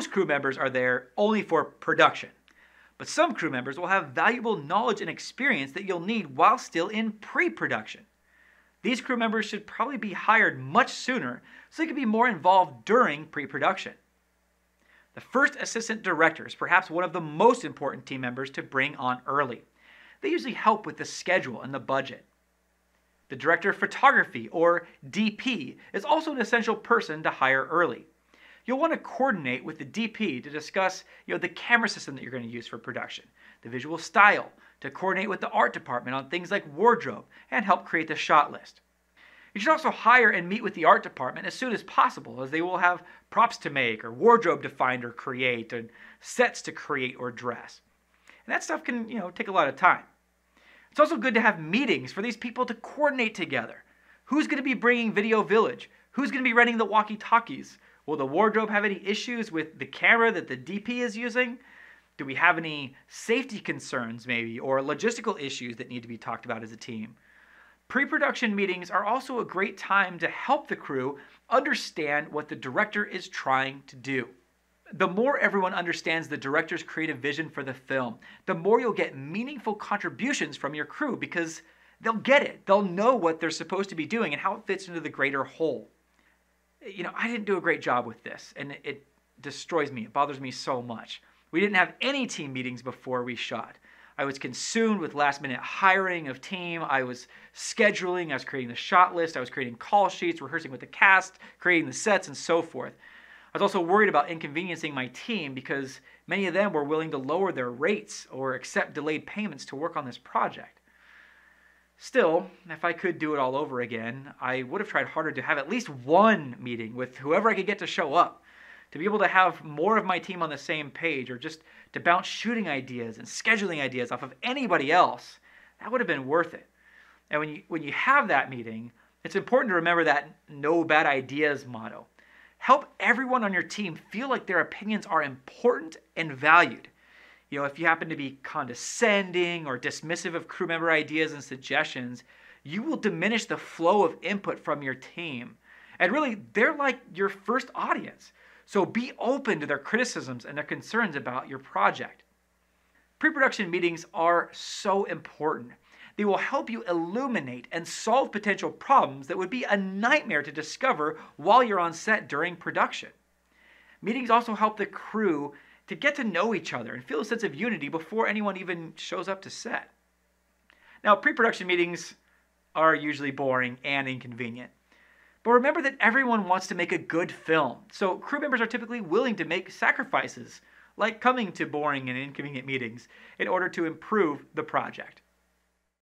Most crew members are there only for production, but some crew members will have valuable knowledge and experience that you'll need while still in pre-production. These crew members should probably be hired much sooner so they can be more involved during pre-production. The first assistant director is perhaps one of the most important team members to bring on early. They usually help with the schedule and the budget. The director of photography, or DP, is also an essential person to hire early. You'll want to coordinate with the DP to discuss the camera system that you're going to use for production, the visual style, to coordinate with the art department on things like wardrobe, and help create the shot list. You should also hire and meet with the art department as soon as possible, as they will have props to make, or wardrobe to find or create, and sets to create or dress. And that stuff can, take a lot of time. It's also good to have meetings for these people to coordinate together. Who's going to be bringing Video Village? Who's going to be running the walkie-talkies? Will the wardrobe have any issues with the camera that the DP is using? Do we have any safety concerns maybe, or logistical issues that need to be talked about as a team? Pre-production meetings are also a great time to help the crew understand what the director is trying to do. The more everyone understands the director's creative vision for the film, the more you'll get meaningful contributions from your crew because they'll get it. They'll know what they're supposed to be doing and how it fits into the greater whole. I didn't do a great job with this, and it destroys me. It bothers me so much. We didn't have any team meetings before we shot. I was consumed with last-minute hiring of team. I was scheduling. I was creating the shot list. I was creating call sheets, rehearsing with the cast, creating the sets, and so forth. I was also worried about inconveniencing my team because many of them were willing to lower their rates or accept delayed payments to work on this project. Still, if I could do it all over again, I would have tried harder to have at least one meeting with whoever I could get to show up, to be able to have more of my team on the same page, or just to bounce shooting ideas and scheduling ideas off of anybody else. That would have been worth it. And when you have that meeting, it's important to remember that no bad ideas motto. Help everyone on your team feel like their opinions are important and valued. If you happen to be condescending or dismissive of crew member ideas and suggestions, you will diminish the flow of input from your team. And really, they're like your first audience. So be open to their criticisms and their concerns about your project. Pre-production meetings are so important. They will help you illuminate and solve potential problems that would be a nightmare to discover while you're on set during production. Meetings also help the crew to get to know each other and feel a sense of unity before anyone even shows up to set. Now, pre-production meetings are usually boring and inconvenient. But remember that everyone wants to make a good film, so crew members are typically willing to make sacrifices, like coming to boring and inconvenient meetings, in order to improve the project.